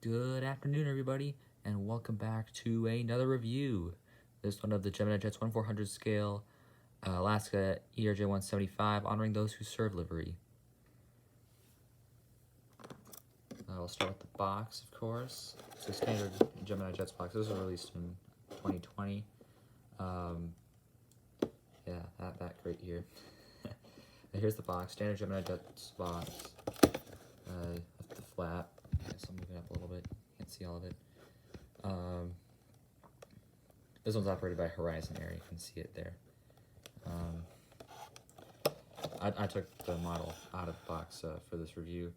Good afternoon, everybody, and welcome back to another review. This one of the Gemini Jets 1400 scale Alaska ERJ 175, honoring those who serve livery. We'll start with the box, of course. It's a standard Gemini Jets box. This was released in 2020. Yeah, that great year. Here's the box, standard Gemini Jets box. With the flap. I guess I'll move it up a little bit. Can't see all of it. This one's operated by Horizon Air. You can see it there. I took the model out of the box for this review.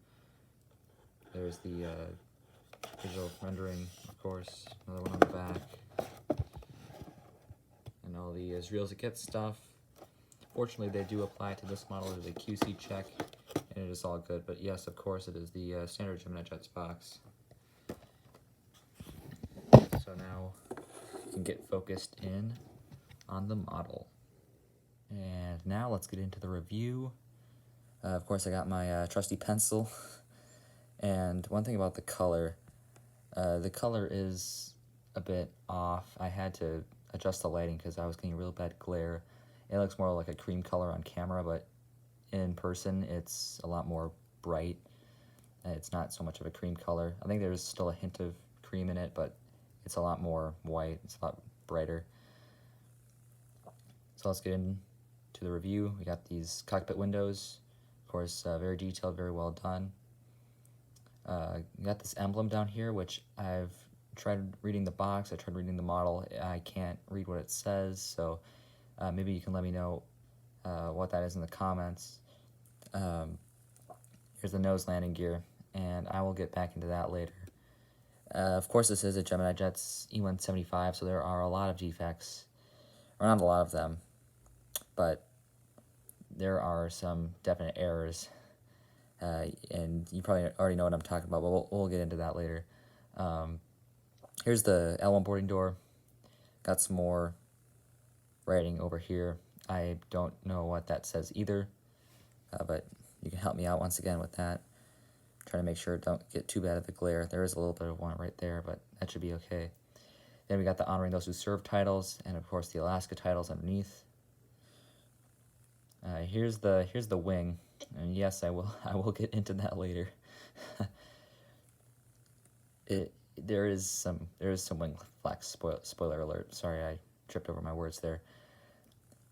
There's the digital rendering, of course. Another one on the back. And all the as real as it gets stuff. Fortunately, they do apply to this model as a QC check, and it is all good. But yes, of course, it is the standard Gemini Jets box. So now we can get focused in on the model. And now let's get into the review. Of course, I got my trusty pencil. And one thing about the color is a bit off. I had to adjust the lighting because I was getting real bad glare. It looks more like a cream color on camera, but in person it's a lot more bright. It's not so much of a cream color. I think there's still a hint of cream in it, but it's a lot more white. It's a lot brighter. So let's get into the review. We got these cockpit windows. Of course, very detailed, very well done. Got this emblem down here, which I've tried reading the box. I tried reading the model. I can't read what it says, so maybe you can let me know what that is in the comments. Here's the nose landing gear, and I will get back into that later. Of course, this is a Gemini Jets E175, so there are a lot of defects, or not a lot of them, but there are some definite errors. And you probably already know what I'm talking about, but we'll get into that later. Here's the L1 boarding door. Got some more writing over here. I don't know what that says either, but you can help me out once again with that. Try to make sure it don't get too bad of a glare. There is a little bit of one right there, but that should be okay. Then we got the honoring those who serve titles, and of course the Alaska titles underneath. Here's the wing. And yes, I will get into that later. There is some wing flex. Spoiler alert. Sorry, I tripped over my words there.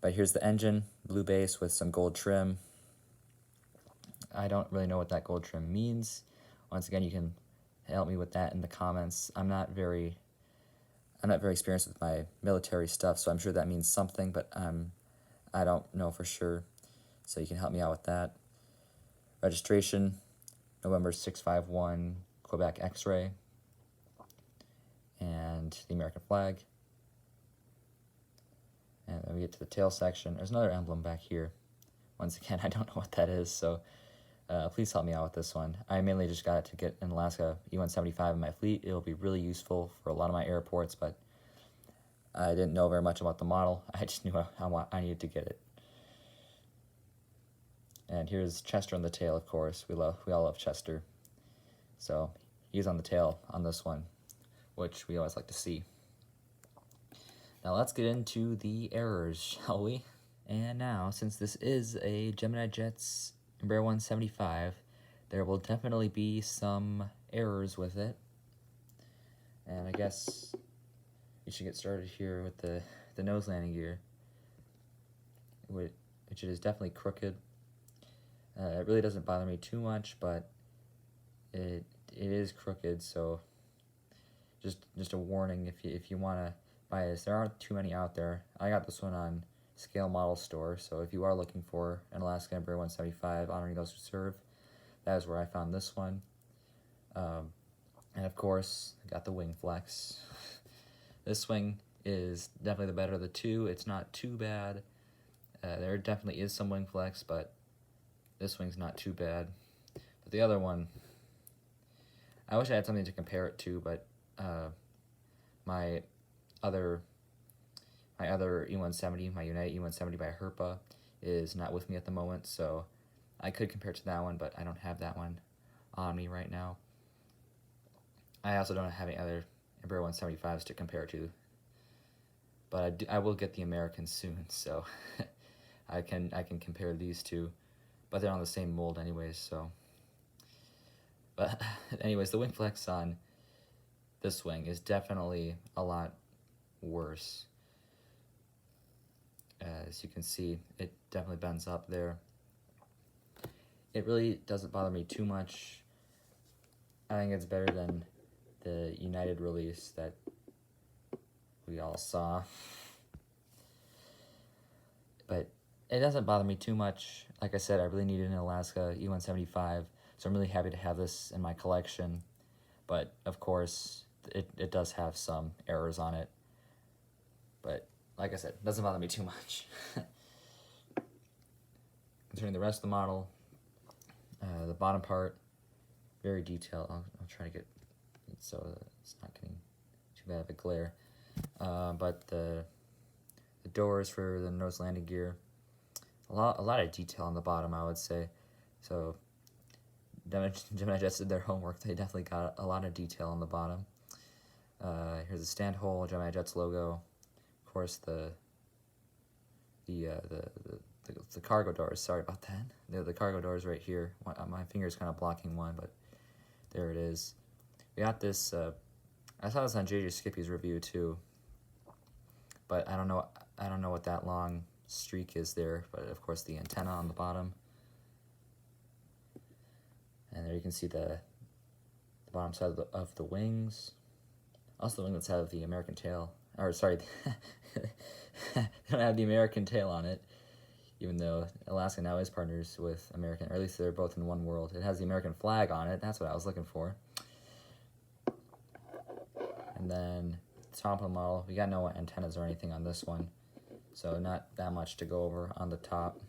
But here's the engine, blue base with some gold trim. I don't really know what that gold trim means. Once again, you can help me with that in the comments. I'm not very experienced with my military stuff, so I'm sure that means something, but I don't know for sure. So you can help me out with that. Registration, November 651, Quebec X-ray, and the American flag. And then we get to the tail section. There's another emblem back here. Once again, I don't know what that is, so please help me out with this one. I mainly just got it to get an Alaska E175 in my fleet. It'll be really useful for a lot of my airports, but I didn't know very much about the model. I just knew I needed to get it. And here's Chester on the tail, of course. We all love Chester. So he's on the tail on this one, which we always like to see. Now let's get into the errors, shall we? And now, since this is a Gemini Jets Embraer 175, there will definitely be some errors with it. And I guess we should get started here with the nose landing gear, which is definitely crooked. It really doesn't bother me too much, but it is crooked, so just a warning if you want to buy this. There aren't too many out there. I got this one on Scale Model Store, so if you are looking for an Alaska Embraer 175 honoring those who serve, that is where I found this one. And of course, I got the wing flex. This wing is definitely the better of the two. It's not too bad. There definitely is some wing flex, but this wing's not too bad. But the other one, I wish I had something to compare it to, but my other E170, my United E170 by Herpa, is not with me at the moment, so I could compare it to that one, but I don't have that one on me right now. I also don't have any other Embraer 175s to compare to, but I will get the Americans soon, so I can compare these two, but they're on the same mold anyways. So, but anyways, the wing flex on this wing is definitely a lot worse. As you can see, it definitely bends up there. It really doesn't bother me too much. I think it's better than the United release that we all saw. But it doesn't bother me too much. Like I said, I really needed an Alaska E175, so I'm really happy to have this in my collection. But of course, it does have some errors on it. But like I said, it doesn't bother me too much. Concerning the rest of the model, the bottom part, very detailed. I'll try to get it so it's not getting too bad of a glare. But the doors for the nose landing gear, a lot of detail on the bottom, I would say. So Gemini Jets did their homework. They definitely got a lot of detail on the bottom. Here's a stand hole, Gemini Jets logo. Of course, the cargo doors. Sorry about that. The cargo doors right here. My finger's kind of blocking one, but there it is. We got this. I saw this on JJ Skippy's review too, but I don't know what that long streak is there. But of course, the antenna on the bottom, and there you can see the bottom side of the wings. Also, the winglets have the American tail. Or sorry, they don't have the American tail on it, even though Alaska now is partners with American, or at least they're both in one world. It has the American flag on it. That's what I was looking for. And then top of the model, we got no antennas or anything on this one, so not that much to go over on the top.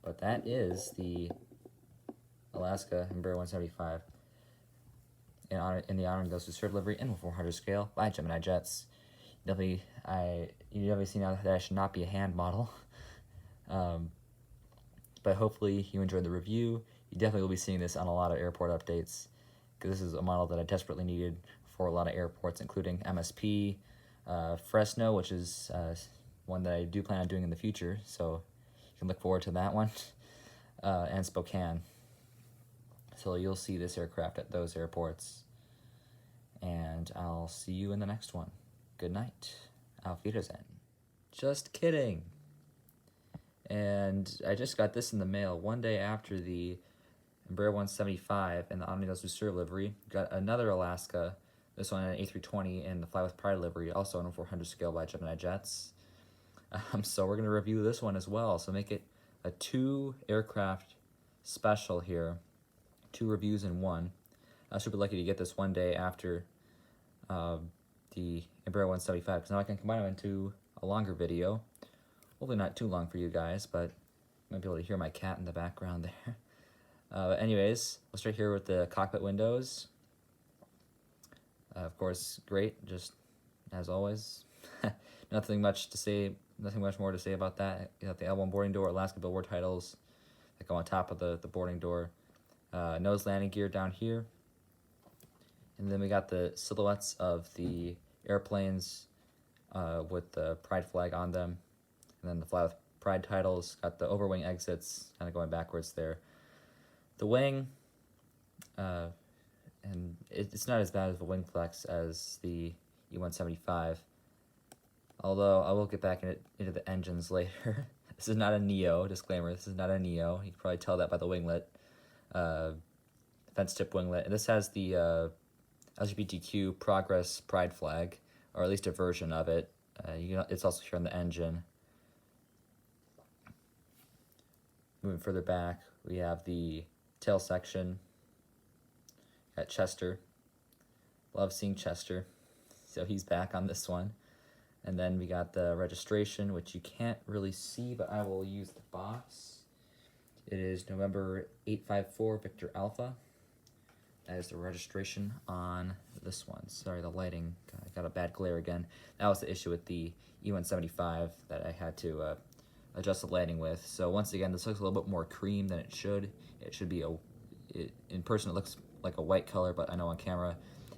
But that is the Alaska Embraer 175 in the honor and goes to serve livery in 400 scale by Gemini Jets. You definitely see now that I should not be a hand model. But hopefully you enjoyed the review. You definitely will be seeing this on a lot of airport updates, because this is a model that I desperately needed for a lot of airports, including MSP, Fresno, which is one that I do plan on doing in the future, so you can look forward to that one, and Spokane. So you'll see this aircraft at those airports, and I'll see you in the next one. Good night. Auf Wiedersehen. Just kidding. And I just got this in the mail one day after the Embraer 175 and the Omnibus Reserve livery. Got another Alaska, this one an A320 and the Fly with Pride livery, also on a 400 scale by Gemini Jets. So we're going to review this one as well. So make it a 2 aircraft special here. 2 reviews in one. I was super lucky to get this one day after the Embraer 175, because now I can combine them into a longer video. Hopefully not too long for you guys, but you might be able to hear my cat in the background there. But anyways, we'll start here with the cockpit windows. Of course, great, just as always. Nothing much more to say about that. You have the L1 boarding door, Alaska billboard titles that go on top of the boarding door. Nose landing gear down here. And then we got the silhouettes of the airplanes with the Pride flag on them. And then the Fly with Pride titles, got the overwing exits, kind of going backwards there. The wing, and it's not as bad of a wing flex as the E175, although I will get back into the engines later. This is not a Neo, disclaimer, this is not a Neo. You can probably tell that by the winglet, fence tip winglet. And this has the LGBTQ Progress Pride flag, or at least a version of it. It's also here on the engine. Moving further back, we have the tail section. Got Chester. Love seeing Chester. So he's back on this one. And then we got the registration, which you can't really see, but I will use the box. It is November 854 Victor Alpha. That is the registration on this one. Sorry, the lighting got a bad glare again. That was the issue with the E175 that I had to adjust the lighting with. So once again, this looks a little bit more cream than it should. It should be in person it looks like a white color, but I know on camera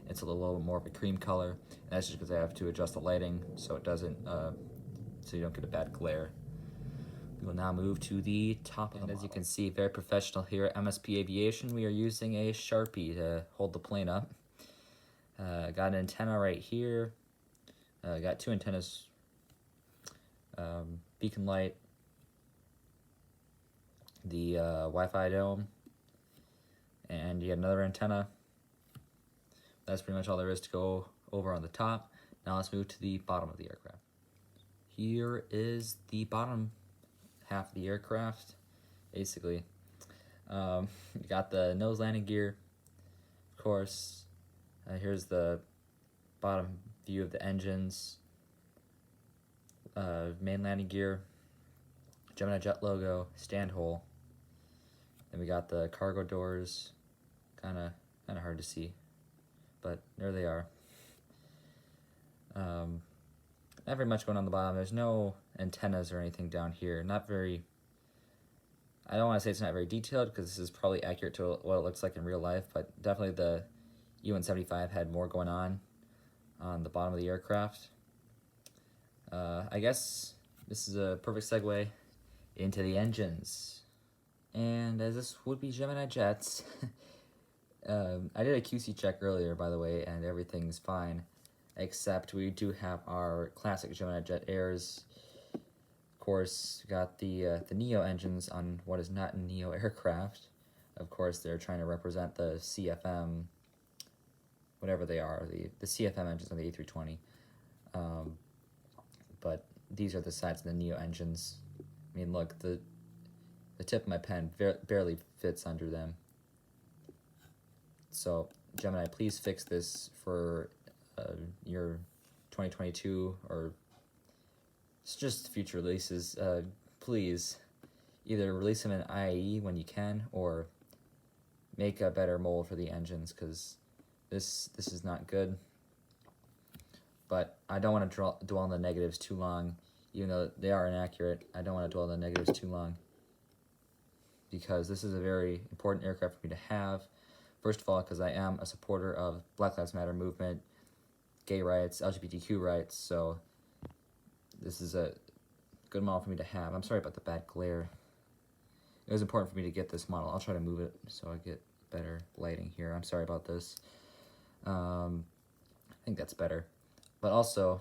it's a little more of a cream color. And that's just because I have to adjust the lighting so it doesn't, so you don't get a bad glare. We will now move to the top of the model. As you can see, very professional here at MSP Aviation. We are using a Sharpie to hold the plane up. Got an antenna right here. Got two antennas, beacon light, the Wi-Fi dome, and yet another antenna. That's pretty much all there is to go over on the top. Now let's move to the bottom of the aircraft. Here is the bottom half of the aircraft, basically. You got the nose landing gear, of course. Here's the bottom view of the engines, main landing gear, Gemini jet logo, stand hole. Then we got the cargo doors, kind of hard to see, but there they are. Not very much going on the bottom. There's no antennas or anything down here. Not very, I don't want to say it's not very detailed because this is probably accurate to what it looks like in real life, but definitely the E175 had more going on the bottom of the aircraft. I guess this is a perfect segue into the engines. And as this would be Gemini jets, I did a QC check earlier, by the way, and everything's fine, except we do have our classic Gemini jet airs. Of course, got the Neo engines on what is not a Neo aircraft. Of course, they're trying to represent the CFM, whatever they are, the CFM engines on the A320. But these are the sides of the Neo engines. I mean, look, the tip of my pen barely fits under them. So, Gemini, please fix this for your 2022 or just future releases. Please, either release them in IAE when you can, or make a better mold for the engines, because this is not good. But I don't want to dwell on the negatives too long, even though they are inaccurate. I don't want to dwell on the negatives too long, because this is a very important aircraft for me to have. First of all, because I am a supporter of Black Lives Matter movement, gay rights, LGBTQ rights, so this is a good model for me to have. I'm sorry about the bad glare. It was important for me to get this model. I'll try to move it so I get better lighting here. I'm sorry about this. I think that's better. But also,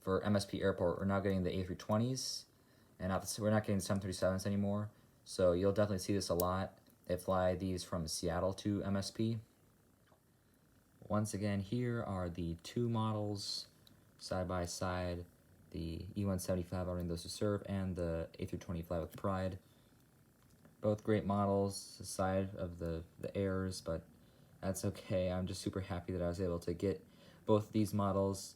for MSP Airport, we're now getting the A320s, and we're not getting the 737s anymore, so you'll definitely see this a lot. They fly these from Seattle to MSP. Once again, here are the two models side by side, the E175 honoring those who serve, and the A320 Fly with Pride. Both great models, aside of the errors, but that's okay. I'm just super happy that I was able to get both of these models.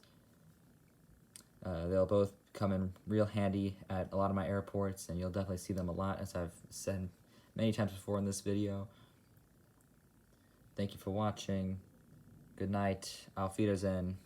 They'll both come in real handy at a lot of my airports, and you'll definitely see them a lot, as I've said many times before in this video. Thank you for watching. Good night. Auf Wiedersehen.